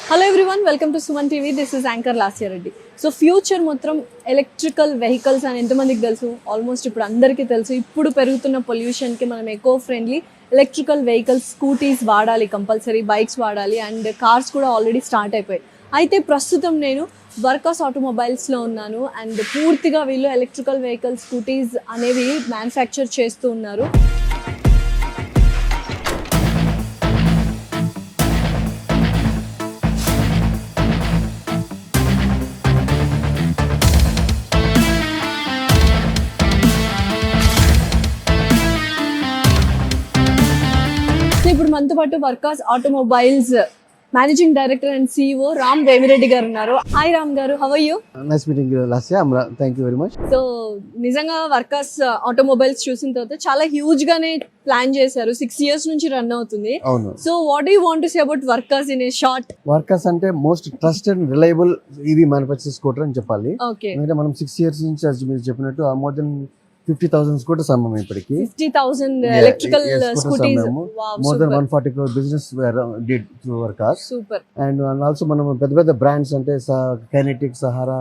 Hello everyone, welcome to Suman TV. This is anchor Lasya Reddy. So future మొత్తం electrical vehicles అని ఎంతమందికి తెలుసు? ఆల్మోస్ట్ ఇప్పుడు అందరికీ తెలుసు. ఇప్పుడు పెరుగుతున్న పొల్యూషన్కి మనం eco friendly electrical vehicles, scooties వాడాలి, కంపల్సరీ బైక్స్ వాడాలి, అండ్ కార్స్ కూడా ఆల్రెడీ స్టార్ట్ అయిపోయాయి. అయితే ప్రస్తుతం నేను వర్కాస్ ఆటోమొబైల్స్లో ఉన్నాను. అండ్ పూర్తిగా వీళ్ళు ఎలక్ట్రికల్ వెహికల్స్, స్కూటీస్ అనేవి మ్యానుఫ్యాక్చర్ చేస్తూ ఉన్నారు. ఇప్పుడు మనతో పాటు Varcas automobiles managing director and CEO Ram Vemireddy గారు ఉన్నారు. హాయ్ రామ్ గారు, how are you? Nice meeting you Lasya. Thank you very much. So నిజంగా వర్కాస్ ఆటోమొబైల్స్ చూసిన తర్వాత చాలా హ్యూజ్ గానే ప్లాన్ చేశారు. 6 years నుంచి రన్ అవుతుంది. అవును. So what do you want to say about Varcas in a short? Varcas అంటే most trusted and reliable EV manufacture scooter అని చెప్పాలి. ఓకే. ఎందుకంటే మనం 6 years నుంచి as మీరు చెప్పినట్టు మోర్ దెన్ 50,000 స్కూటర్స్ అమ్మాము ఇప్పటికి. 50,000 electrical scooties. More than 140 crore business did through Varcas. Super. And also మనం పెద్ద పెద్ద బ్రాండ్స్ అంటే Kinetic, Sahara,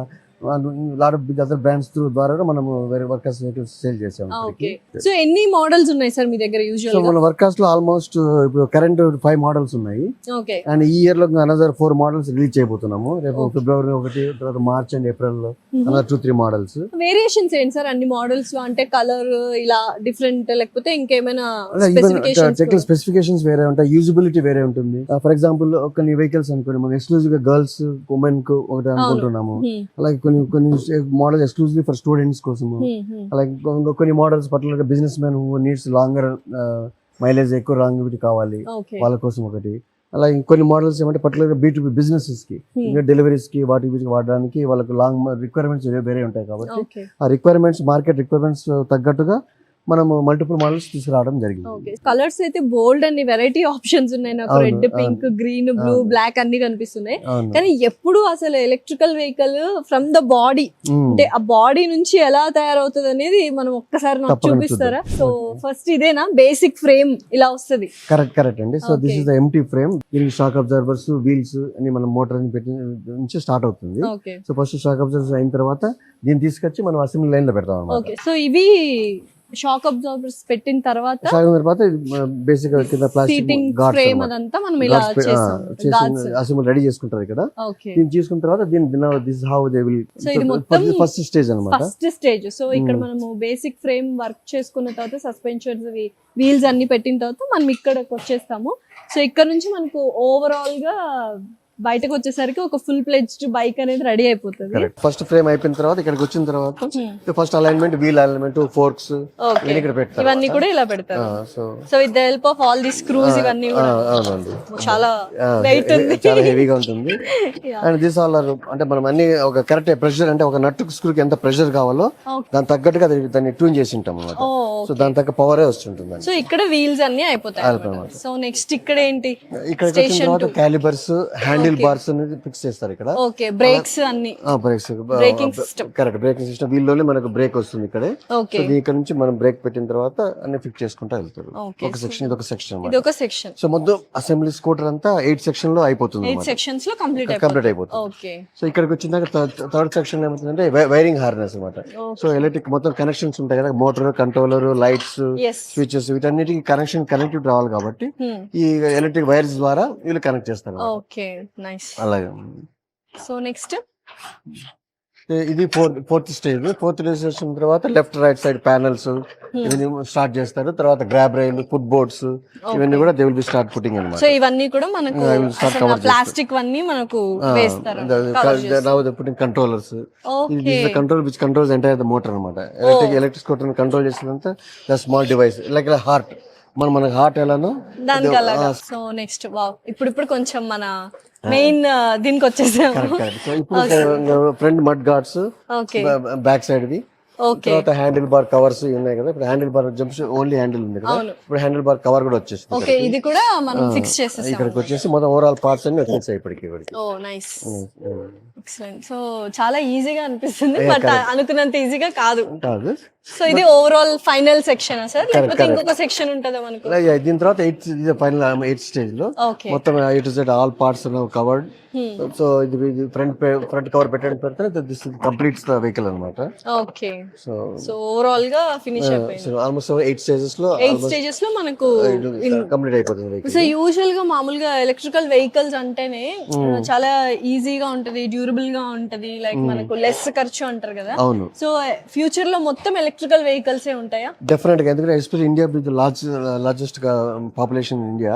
lot of big other brands through ద్వారా మనము వేరే వర్కాస్ వెహికల్స్ సేల్ చేసాము. ఓకే. సో ఎన్ని మోడల్స్ ఉన్నాయి సార్ మీ దగ్గర యూజువల్ సో గా? మన వర్కాస్ లో ఆల్మోస్ట్ ఇప్పుడు కరెంట్ 5 మోడల్స్ ఉన్నాయి. ఓకే. అండ్ ఈ ఇయర్ లో అనదర్ 4 మోడల్స్ రిలీజ్ చేయబోతున్నాము. రేపు ఫిబ్రవరి 1, తర్వాత మార్చ్ అండ్ ఏప్రిల్ లో అనదర్ 2-3 మోడల్స్. వేరియేషన్స్ ఏంటి సార్ అన్ని మోడల్స్ లో? అంటే కలర్ ఇలా డిఫరెంట్, లేకపోతే ఇంకేమైనా స్పెసిఫికేషన్స్? టెక్నికల్ స్పెసిఫికేషన్స్ వేరే ఉంటాయి, యూజిబిలిటీ వేరే ఉంటుంది. ఫర్ ఎగ్జాంపుల్ కొన్ని వెహికల్స్ అనుకోండి, మనం ఎక్స్క్లూజివ్ గా గర్ల్స్, ఉమెన్ కు ఒకటి అనుకుంటున్నాము. అలాగే కొన్ని మోడల్ ఎక్స్క్లూజివ్లీ ఫర్ స్టూడెంట్స్ కోసము. అలాగే కొన్ని మోడల్స్ పర్టికులర్ గా business man needs longer mileage, ఎక్కువ లాంగివిటీ కావాలి, వాళ్ళ కోసం ఒకటి. అలాగే కొన్ని మోడల్స్ ఏమంటే పర్టికులర్ గా B2B బిజినెసెస్ కి, ఇంకా డెలివరీస్ కి, వాటికి వాడడానికి వాళ్ళకి లాంగ్ రిక్వైర్మెంట్స్ వేరే ఉంటాయి. కాబట్టి ఆ రిక్వైర్మెంట్స్, మార్కెట్ రిక్వైర్మెంట్స్ తగ్గట్టుగా మనము మల్టిపుల్ మోడల్స్ తీసుకురావడం జరిగింది. కలర్స్ అయితే బోల్డ్ అన్ని వెరైటీ ఆప్షన్స్ ఉన్నాయి. నాకు red, pink, green, blue, black అన్ని కనిపిస్తున్నాయి. కానీ ఎప్పుడు అసలు electrical vehicle from the body, అంటే ఆ బాడీ నుంచి ఎలా తయారవుతుంది అనేది మనం ఒక్కసారి నాకు చూపిస్తారా? సో ఫస్ట్ ఇదేనా బేసిక్ ఫ్రేమ్ ఇలా వస్తుంది? కరెక్ట్ అండి. So this is the empty frame. దీనికి షాక్ అబ్జర్వర్స్, వీల్స్ అని మనం మోటార్ పెట్టి నుంచి స్టార్ట్ అవుతుంది. సో ఫస్ట్ షాక్ అబ్జర్వర్స్ అయిన తర్వాత దీన్ని తీసుకొచ్చి మనం అసెంబ్లీ లైన్ లో పెడతాం అన్నమాట. ఓకే. సో ఇవి షాక్ అబ్జార్బర్స్ పెట్టిన తర్వాత బేసిక్ కింద ప్లాస్టిక్ ఫ్రేమ్ అదంతా మనం ఇలా అసెంబ్లీ రెడీ చేసుకుంటారు ఇక్కడ. దీన్ని తీసుకున్న తర్వాత this how they will. So ఇది మొత్తం ఫస్ట్ స్టేజ్ అన్నమాట. First stage. సో ఇక్కడ మనము బేసిక్ ఫ్రేమ్ వర్క్ చేసుకున్న తర్వాత సస్పెన్షన్స్, వీల్స్ అన్ని పెట్టిన తర్వాత మనం ఇక్కడికి వచ్చేస్తాము. సో ఇక్కడ నుంచి మనకు ఓవరాల్ గా బయటకు వచ్చేసరికి ఒక ఫుల్ ప్లెడ్జ్డ్ బైక్ అనేది రెడీ అయిపోతుంది. ఫస్ట్ ఫ్రేమ్ అయిపోయిన తర్వాత ఇక్కడికి వచ్చిన తర్వాత first alignment, wheel alignment, forks ఇక్కడ పెడతారు. ఇవన్నీ కూడా ఇలా పెడతారు. So with the help of all the screws ఇవన్నీ కూడా. అవునండి. చాలా వెయిట్ ఉంది, చాలా హెవీగా ఉంటుంది. అండ్ దిస్ ఆల్ ఆర్ అంటే మనం అన్ని ఒక కరెక్ట్ ప్రెషర్, అంటే ఒక నట్ స్క్రూకి ఎంత ప్రెషర్ కావాలో దాని తగ్గట్టుగా దాన్ని ట్యూన్ చేసి ఉంటాం అన్నమాట. సో దాని తగ్గ పవరే వస్తుంటుంది. సో ఇక్కడ వీల్స్ అన్ని అయిపోతాయి. సో నెక్స్ట్ ఇక్కడ ఏంటి? ఇక్కడ వచ్చిన తర్వాత క్యాలిబర్స్, హ్యాండిల్ బార్స్ అనేది ఫిక్స్ చేస్తారు ఇక్కడ. ఓకే. బ్రేక్స్ అన్ని, brakes, braking system. Correct, braking system. వీల్లోనే మనకు బ్రేక్ వస్తుంది ఇక్కడే. ఓకే. సో ఇక్కడ నుంచి మనం బ్రేక్ పెట్టిన తర్వాత అన్ని ఫిక్స్ చేసుకుంటా వెళ్తారు. ఒక సెక్షన్, ఇది ఒక సెక్షన్ అన్నమాట. ఇది ఒక సెక్షన్. సో మొత్తం అసెంబ్లీ స్కూటర్ అంతా 8 సెక్షన్ లో అయిపోతుంది. 8 సెక్షన్స్ లో కంప్లీట్ అయిపోతుంది. ఓకే. సో ఇక్కడికి వచ్చినాక థర్డ్ సెక్షన్ ఏమవుతుందంటే వైరింగ్ హార్నెస్ అన్నమాట. సో ఎలక్ట్రిక్ మొత్తం కనెక్షన్స్ ఉంటాయి కదా, మోటార్, కంట్రోలర్, లైట్స్, స్విచెస్, వీటన్నిటికి కనెక్టివ్ రావాలి కాబట్టి ఈ ఎలక్ట్రిక్ వైర్స్ ద్వారా వీళ్ళు కనెక్ట్ చేస్తారు. Okay, nice. అలాగే. సో నెక్స్ట్ ఇది ఫోర్త్ స్టేజ్. ఫోర్త్ స్టేజ్ వచ్చిన తర్వాత లెఫ్ట్, రైట్ సైడ్ ప్యానల్స్ ఇవన్నీ స్టార్ట్ చేస్తారు. తర్వాత గ్రాబ్ రైల్, ఫుట్ బోర్డ్స్ ఇవన్నీ కూడా they will be start putting అన్నమాట. సో ఇవన్నీ కూడా మనకు ప్లాస్టిక్ అన్ని మనకు వేస్తారు. Now they putting controllers. ఇది control which controls entire the motor అన్నమాట. ఎలక్ట్రిక్ స్కూటర్ ని కంట్రోల్ చేసినంత the small device like heart. మనకు హార్ట్ ఎలానో దానికి అలాగా. సో నెక్స్ట్ ఇప్పుడు కొంచెం మన మెయిన్ దీనికి వచ్చేసాము. ఇప్పుడు front mud guards, back side వి, తర్వాత హ్యాండిల్ బార్ కవర్స్ ఉన్నాయి కదా. ఇప్పుడు handle bar jumps only handle ఉంది కదా, ఇప్పుడు హ్యాండిల్ బార్ కవర్ కూడా వచ్చేసింది. ఓకే, ఇది కూడా మనం ఫిక్స్ చేసేసాం. ఇక్కడికి వచ్చేసి మొత్తం ఓవరాల్ పార్ట్స్ అన్ని వచ్చేసాయి ఇప్పటికి. ఓ నైస్, ఎక్సలెంట్. సో చాలా ఈజీగా అనిపిస్తుంది, బట్ అనుకున్నంత ఈజీగా కాదు. సో ఇది ఓవరాల్ ఫైనల్ సెక్షన్ సార్, లేకపోతే ఇంకొక సెక్షన్ ఉంటుందా మనకు? దీని తర్వాత ఫైనల్ 8th స్టేజ్ లో మొత్తం A to Z all parts covered. So ఇది ఫ్రంట్ కవర్ పెట్టడం పెడితే దిస్ కంప్లీట్స్ ద వెహికల్ అనమాట. ఓకే. సో సో ఓవరాల్ గా ఫినిష్ అయిపోయింది. ఆల్మోస్ట్ 8 స్టేజెస్ లో 8 స్టేజెస్ లో మనకు కంప్లీట్ అయిపోతుంది వెహికల్. సో యూజువల్ గా మామూలుగా ఎలక్ట్రికల్ వెహికల్స్ అంటేనే చాలా ఈజీగా ఉంటది, డ్యూరబుల్ గా ఉంటది, లైక్ మనకు లెస్ ఖర్చు అంటారు కదా. అవును. సో ఫ్యూచర్ లో మొత్తం ఎలక్ట్రికల్ వెహికల్స్ ఉంటాయా? డెఫినెట్ గా, ఎందుకంటే especially India with largest population India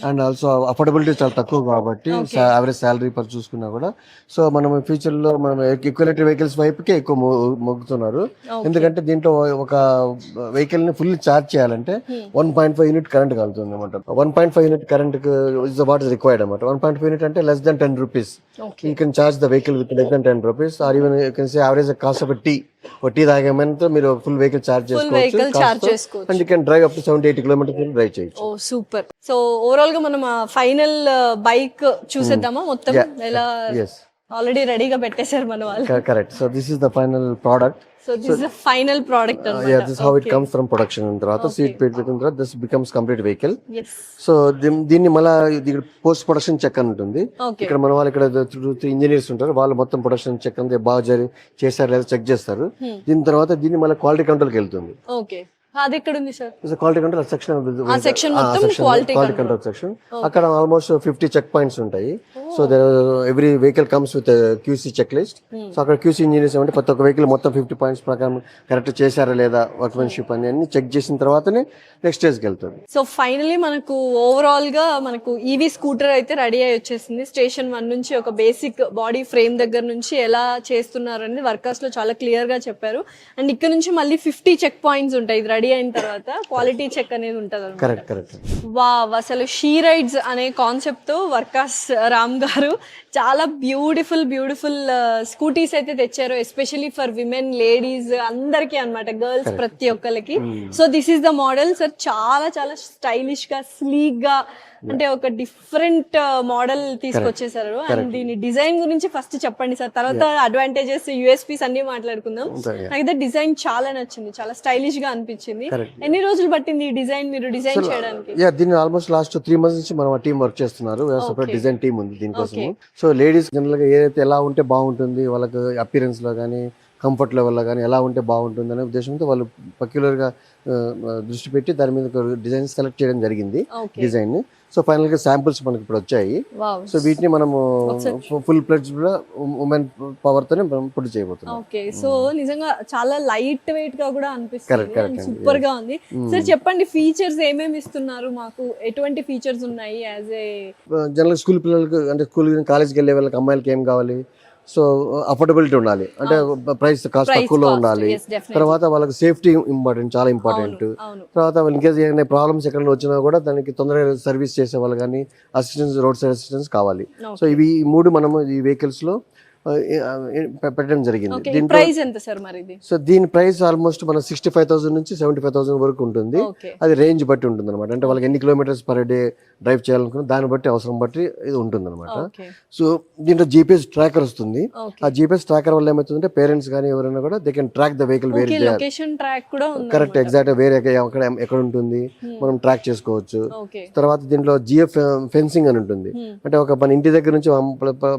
and also affordability చాలా తక్కువ కాబట్టి యావరేజ్ శాలరీ పర్ చూసుకున్నా కూడా, సో మనం ఫ్యూచర్ లో మనం ఈక్వలెక్ట్రిక్ వెహికల్స్ వైపుకే ఎక్కువ మొగ్గుతున్నారు. ఎందుకంటే దీంట్లో ఒక వెహికల్ ని ఫుల్ ఛార్జ్ చేయాలంటే 1.5 యూనిట్ కరెంట్ కలుగుతుంది అనమాట. 1.5 unit current is what is required అనమాట. 1.5 యూనిట్ అంటే less than 10 rupees. You can charge the vehicle with less than 10 rupees, or even you can say average the cost of a tea. ఒక tea తాగేమంటే మీరు full vehicle charge చేసుకోవచ్చు and you can drive up to 70-80 kilometres drive చేయొచ్చు. ఓ super. So overall గా మనం final bike చూసేద్దామా మొత్తం ఎలా? Already రెడీగా పెట్టేశారు మన వాళ్ళు. Correct. So this is the final product. So this is the final product. Yeah, this is how it comes from production. తర్వాత సీట్ పెట్టిన తర్వాత this becomes complete vehicle. Yes. So దీన్ని మళ్ళీ ఇక్కడ పోస్ట్ ప్రొడక్షన్ చెక్ అని ఉంటుంది. ఇక్కడ మన వాళ్ళు ఇక్కడ ఇంజనీర్స్ ఉంటారు, వాళ్ళు మొత్తం ప్రొడక్షన్ చెక్ అంతా బాగా చేశారు లేదా చెక్ చేస్తారు. దీని తర్వాత దీన్ని మళ్ళీ క్వాలిటీ కంట్రోల్కి వెళ్తుంది. ఓకే. అది ఎక్కడ ఉంది sir? Quality control section quality control section. అక్కడ ఆల్మోస్ట్ 50 చెక్ పాయింట్స్ ఉంటాయి. So every vehicle comes with QC check list. So అక్కడ క్యూసీ ఇంజనీర్స్ అంటే ప్రతి ఒక్క వెహికల్ మొత్తం 50 పాయింట్స్ ప్రకారం కరెక్ట్ చేశారా లేదా వర్క్మెన్షిప్ అన్ని చెక్ చేసిన తర్వాతనే నెక్స్ట్ స్టేజ్కి వెళ్తుంది. సో ఫైనలీ మనకు ఓవరాల్ గా మనకు ఈవీ స్కూటర్ అయితే రెడీ అయ్యి వచ్చేసింది. స్టేషన్ 1 నుంచి ఒక బేసిక్ బాడీ ఫ్రేమ్ దగ్గర నుంచి ఎలా చేస్తున్నారు అనేది వర్కర్స్ లో చాలా క్లియర్ గా చెప్పారు. అండ్ ఇక్కడ నుంచి మళ్ళీ 50 చెక్ పాయింట్స్ ఉంటాయి రెడీ అయిన తర్వాత, క్వాలిటీ చెక్ అనేది ఉంటుంది. కరెక్ట్. వావ్, అసలు షీ రైడ్స్ అనే కాన్సెప్ట్ తో వర్కర్స్ రామ్ గారు చాలా బ్యూటిఫుల్ స్కూటీస్ అయితే తెచ్చారు, ఎస్పెషల్లీ ఫర్ విమెన్, లేడీస్ అందరికి అన్నమాట, గర్ల్స్ ప్రతి ఒక్కరికి. So this is the model sir. చాలా స్టైలిష్ గా, స్లీక్ గా, అంటే ఒక డిఫరెంట్ మోడల్ తీసుకొచ్చేసారు. అండ్ దీని డిజైన్ గురించి ఫస్ట్ చెప్పండి సార్, తర్వాత అడ్వాంటేజెస్, యూఎస్పీస్ అన్ని మాట్లాడుకుందాం. నాకైతే డిజైన్ చాలా నచ్చింది, చాలా స్టైలిష్ గా అనిపించింది. ఎన్ని రోజులు పట్టింది ఈ డిజైన్ మీరు డిజైన్ చేయడానికి? దీన్ని ఆల్మోస్ట్ లాస్ట్ 3 months నుంచి మనం టీం వర్క్ చేస్తున్నారు. సెపరేట్ డిజైన్ టీం ఉంది దీనికోసం. సో లేడీస్ జనరల్ గా ఏదైతే ఎలా ఉంటే బాగుంటుంది, వాళ్ళకి అపిరెన్స్ లో కానీ కంఫర్ట్ లెవెల్లో కానీ ఎలా ఉంటే బాగుంటుంది అనే ఉద్దేశంతో వాళ్ళు పర్టిక్యులర్గా దృష్టి పెట్టి దాని మీద డిజైన్ సెలెక్ట్ చేయడం జరిగింది, డిజైన్ ని. సో ఫైనల్ గా శాంపుల్స్ మనకి ఇప్పుడు వచ్చాయి. సో వీటిని మనము ఫుల్ ప్లెడ్జ్ ఉమెన్ పవర్ తోనే ప్రొడ్యూస్ చేయబోతున్నాం. ఓకే. సో నిజంగా చాలా లైట్ వెయిట్ గా కూడా అనిపిస్తుంది, సూపర్ గా ఉంది. సార్ చెప్పండి, ఫీచర్స్ ఏమేమి ఇస్తున్నారు మాకు, ఎటువంటి ఫీచర్స్ ఉన్నాయి? యాజ్ ఏ జనరల్ స్కూల్ పిల్లలకి అంటే స్కూల్ కాలేజ్కి వెళ్ళే వాళ్ళకి అమ్మాయిలకి ఏం కావాలి? సో అఫోర్డబిలిటీ ఉండాలి, అంటే ప్రైస్ కాస్ట్ తక్కువలో ఉండాలి. తర్వాత వాళ్ళకి సేఫ్టీ ఇంపార్టెంట్, చాలా ఇంపార్టెంట్. తర్వాత ఇన్కేస్ ఏమైనా ప్రాబ్లమ్స్ ఎక్కడ వచ్చినా కూడా దానికి తొందరగా సర్వీస్ చేసే వాళ్ళు కానీ అసిస్టెన్స్, రోడ్ సైడ్ అసిస్టెన్స్ కావాలి. సో ఇవి 3 మనము ఈ వెహికల్స్ లో పెట్టడం జరిగింది. సో దీని ప్రైస్ ఆల్మోస్ట్ మన 65,000 నుంచి 75,000 వరకు ఉంటుంది. అది రేంజ్ బట్టి ఉంటుంది అనమాట. అంటే వాళ్ళకి ఎన్ని కిలోమీటర్స్ పర్ డే డ్రైవ్ చేయాలనుకున్న దాన్ని బట్టి, అవసరం బట్టి ఇది ఉంటుంది అనమాట. సో దీంట్లో జీపీఎస్ ట్రాకర్ వస్తుంది. ఆ జీపీఎస్ ట్రాకర్ వల్ల ఏమవుతుందంటే పేరెంట్స్ కానీ ఎవరైనా కూడా they can track the vehicle వేరే. కరెక్ట్, ఎగ్జాక్ట్ వేరే ఎక్కడ ఉంటుంది మనం ట్రాక్ చేసుకోవచ్చు. తర్వాత దీంట్లో జిఎఫ్ ఫెన్సింగ్ అని ఉంటుంది. అంటే ఒక మన ఇంటి దగ్గర నుంచి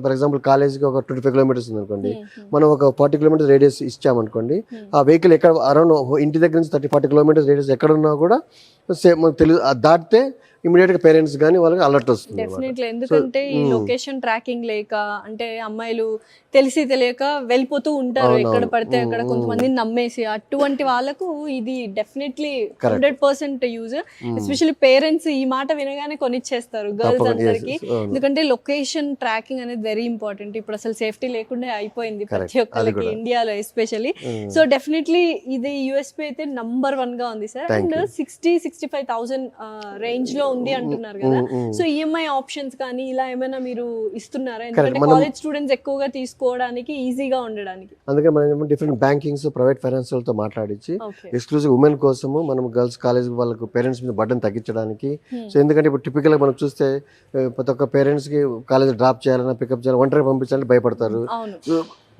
ఫర్ ఎగ్జాంపుల్ కాలేజ్కి ఒక 25 కిలోమీటర్స్ ఉంది అనుకోండి, మనం ఒక 40 కిలోమీటర్స్ రేడియస్ ఇచ్చామనుకోండి, ఆ వెహికల్ ఎక్కడ అరౌండ్ ఇంటి దగ్గర నుంచి 30-40 కిలోమీటర్స్ రేడియస్ ఎక్కడ ఉన్నా కూడా తెలుగు దాటితే ఇమీడియట్ గా పేరెంట్స్ గానీ వాళ్ళకి అలర్ట్ వస్తుంది. డెఫినెట్లీ, ఎందుకంటే ఈ లొకేషన్ ట్రాకింగ్ లేక, అంటే అమ్మాయిలు తెలిసి తెలియక వెళ్ళిపోతూ ఉంటారు ఎక్కడ పడితే అక్కడ, కొంతమందిని నమ్మేసి. అటువంటి వాళ్ళకు ఇది డెఫినెట్లీ 100% యూజ్. ఎస్పెషల్లీ పేరెంట్స్ ఈ మాట వినగానే కొనిచ్చేస్తారు గర్ల్స్ అందరికి, ఎందుకంటే లొకేషన్ ట్రాకింగ్ అనేది వెరీ ఇంపార్టెంట్. ఇప్పుడు అసలు సేఫ్టీ లేకుండా అయిపోయింది ప్రతి ఒక్కరికి ఇండియాలో ఎస్పెషల్లీ. సో డెఫినెట్లీ ఇది యూఎస్పీ అయితే నంబర్ 1 గా ఉంది సార్. అండ్ 60-65,000 రేంజ్ లో ఉంది అంటున్నారు కదా. సో ఈఎంఐ ఆప్షన్స్ కానీ ఇలా ఏమైనా మీరు ఇస్తున్నారా? ఎందుకంటే కాలేజ్ స్టూడెంట్స్ ఎక్కువగా తీసుకోవడానికి ఈజీగా ఉండడానికి. అందుకే మనం డిఫరెంట్ బ్యాంకింగ్స్, ప్రైవేట్ ఫైనాన్స్ తో మాట్లాడించి ఎక్స్క్లూజివ్ ఉమెన్ కోసం మనం గర్ల్స్ కాలేజ్ వాళ్ళకు పేరెంట్స్ మీద బర్డెన్ తగ్గించడానికి. సో ఎందుకంటే ఇప్పుడు టిపికల్ గా మనం చూస్తే ప్రతి ఒక్క పేరెంట్స్ కి కాలేజ్ డ్రాప్ చేయాలన్నా పికప్ చేయాలి, ఒంటరి పంపించాలని భయపడతారు.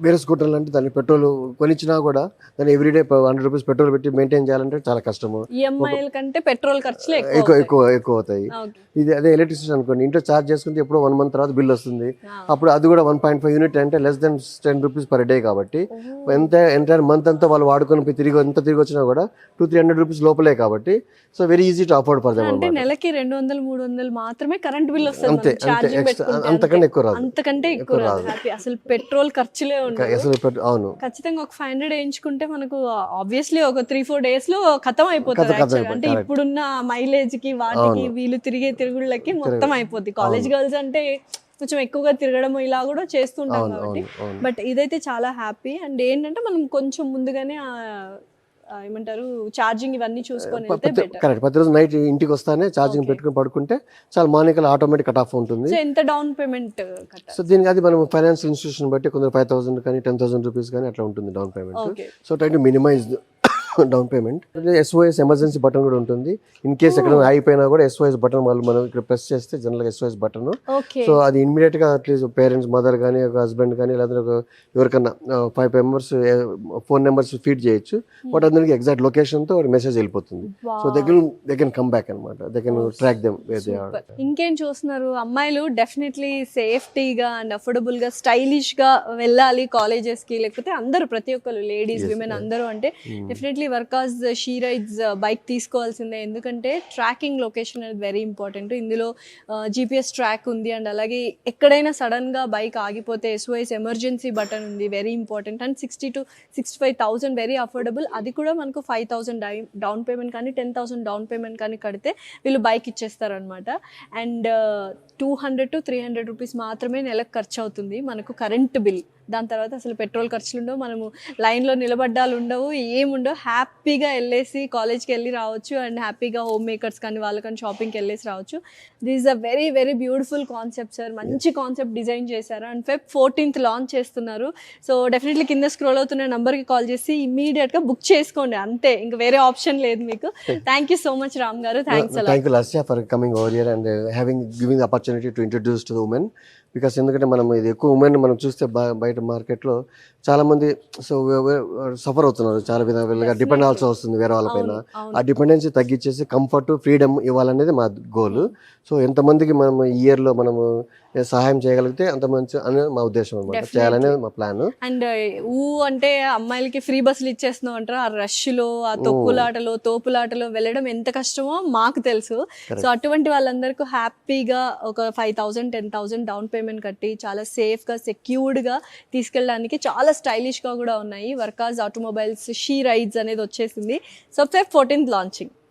వేరే స్కూటర్లు అంటే దాన్ని పెట్రోల్ కొనిచ్చినా కూడా దాన్ని ఎవ్రీడే 100 రూపీస్ పెట్రోల్ పెట్టి మెయింటైన్ చేయాలంటే చాలా కష్టము. ఈఎంఐల కంటే పెట్రోల్ ఖర్చులే ఎక్కువ ఎక్కువ ఎక్కువ అవుతాయి. ఇది అదే ఎలక్ట్రిసిటీ అనుకోండి, ఇంట్లో ఛార్జ్ చేసుకుంటే ఎప్పుడో 1 మంత్ తర్వాత బిల్ వస్తుంది. అప్పుడు అది కూడా 1.5 యూనిట్ అంటే less than 10 rupees per day కాబట్టి ఎంటైర్ మంత్ అంతా వాళ్ళు వాడుకొని పోయి తిరిగి వచ్చినా కూడా 200-300 రూపీస్ లోపలే కాబట్టి so very easy to afford for them. అంటే నెలకి 200-300 మాత్రమే కరెంట్ బిల్ వస్తుంది. అంతే అంతకంటే ఎక్కువ రాదు. అంతకంటే ఎక్కువ రాదు. అసలు పెట్రోల్ ఖర్చులే ఉంటాయి. అవును, ఖచ్చితంగా ఒక 500 వేయించుకుంటే మనకు ఆబ్వియస్లీ ఒక 3-4 డేస్ లో ఖతం అయిపోతుంది. అంటే ఇప్పుడున్న మైలేజ్ కి వాటికి వీళ్ళు తిరిగే తిరుగుళ్ళకి మొత్తం అయిపోద్ది. కాలేజ్ గర్ల్స్ అంటే కొంచెం ఎక్కువగా తిరగడం ఇలా కూడా చేస్తుంటాం కాబట్టి. బట్ ఇదైతే చాలా హ్యాపీ. అండ్ ఏంటంటే మనం కొంచెం ముందుగానే ఏమంటారు ఛార్జింగ్ ఇవన్నీ చూసుకొని వెళ్తే బెటర్. కరెక్ట్. ప్రతిరోజు నైట్ ఇంటికి వస్తానే ఛార్జింగ్ పెట్టుకుని పడుకుంటే చాలా మార్నింగ్ ఆటోమేటిక్ కట్ ఆఫ్ ఉంటుంది. సో ఎంత డౌన్ పేమెంట్ కట్టాలి? సో దీనికి అది మనం ఫైనాన్షియల్ ఇన్స్టిట్యూషన్ బట్టి కొందరు 5,000 కానీ 10,000 రూపీస్ కానీ అట్లా ఉంటుంది down payment. So try to minimize down payment. SOS emergency button కూడా ఉంటుంది. ఇన్ కేస్ ఎక్కడ అయిపోయినా కూడా SOS బటన్ మనం ఇక్కడ ప్రెస్ చేస్తే జనరల్ గా SOS బటన్. సో అది ఇమీడియట్ గా అట్లీస్ట్ పేరెంట్స్, మదర్ కానీ ఒక హస్బెండ్ కానీ లేదా ఎవరికన్నా 5 మెంబర్స్ ఫోన్ నెంబర్స్ ఫీడ్ చేయొచ్చు. బట్ అందరికి ఎగ్జాక్ట్ లొకేషన్ తో మెసేజ్ వెళ్ళిపోతుంది. So they can come back అనమాట. They can track them where they are. ఇంకేం చూస్తున్నారు అమ్మాయిలు? డెఫినెట్లీ సేఫ్టీగా అండ్ అఫోర్డబుల్ గా స్టైలిష్ గా వెళ్ళాలి కాలేజెస్ కి, లేకపోతే అందరూ ప్రతి ఒక్కరు లేడీస్ విమెన్ అందరూ అంటే డెఫినెట్లీ వర్కాస్ షీ రైడ్స్ బైక్ తీసుకోవాల్సిందే. ఎందుకంటే ట్రాకింగ్ లొకేషన్ అనేది వెరీ ఇంపార్టెంట్. ఇందులో GPS ట్రాక్ ఉంది. అండ్ అలాగే ఎక్కడైనా సడన్ గా బైక్ ఆగిపోతే SOS ఎమర్జెన్సీ బటన్ ఉంది, very important. And 60,000-65,000 very affordable. అది కూడా మనకు 5,000 డౌన్ పేమెంట్ కానీ 10,000 డౌన్ పేమెంట్ కానీ కడితే వీళ్ళు బైక్ ఇచ్చేస్తారనమాట. అండ్ 200-300 రూపీస్ మాత్రమే నెలకు ఖర్చు అవుతుంది మనకు కరెంట్ బిల్. దాని తర్వాత అసలు పెట్రోల్ ఖర్చులు ఉండవు, మనము లైన్లో నిలబడ్డాలు ఉండవు, ఏముండవు. హ్యాపీగా వెళ్ళేసి కాలేజ్కి వెళ్ళి రావచ్చు. అండ్ హ్యాపీగా హోమ్ మేకర్స్ కానీ వాళ్ళు కానీ షాపింగ్కి వెళ్ళేసి రావచ్చు. This is a very very beautiful concept sir. మంచి కాన్సెప్ట్ డిజైన్ చేశారు. అండ్ Feb 14th లాంచ్ చేస్తున్నారు. సో డెఫినెట్లీ కింద స్క్రోల్ అవుతున్న నెంబర్కి కాల్ చేసి ఇమీడియట్గా బుక్ చేసుకోండి. అంతే, ఇంకా వేరే ఆప్షన్ లేదు మీకు. Thank you so much Ram గారు. Thanks Lasya for coming over here and giving the opportunity to introduce to the women. Because ఎందుకంటే మనం ఇది ఎక్కువ ఉమెన్ మనం చూస్తే బయట మార్కెట్లో చాలా మంది సో సఫర్ అవుతున్నారు, చాలా విధాలుగా డిపెండ్ అవ్వాల్సి వస్తుంది వేరే వాళ్ళపైన. ఆ డిపెండెన్సీ తగ్గించేసి కంఫర్ట్, ఫ్రీడమ్ ఇవ్వాలనేది మా గోల్. సో ఎంతమందికి మనం ఈ ఇయర్లో మనము సహాయం చేయగలిగితే అంత మంచి అని మా ఉద్దేశం అనమాట, చేయాలనేది మా ప్లాన్. అండ్ అంటే అమ్మాయిలకి ఫ్రీ బస్సులు ఇచ్చేస్తున్నాం అంటారు. ఆ రష్లో, ఆ తొక్కులాటలో, తోపులాటలో వెళ్ళడం ఎంత కష్టమో మాకు తెలుసు. సో అటువంటి వాళ్ళందరికీ హ్యాపీగా ఒక 5,000-10,000 డౌన్ పేమెంట్ కట్టి చాలా సేఫ్గా సెక్యూర్డ్గా తీసుకెళ్ళడానికి చాలా స్టైలిష్గా కూడా ఉన్నాయి. వర్కాస్ ఆటోమొబైల్స్ షీ రైడ్స్ అనేది వచ్చేసింది. So Feb 14th launching.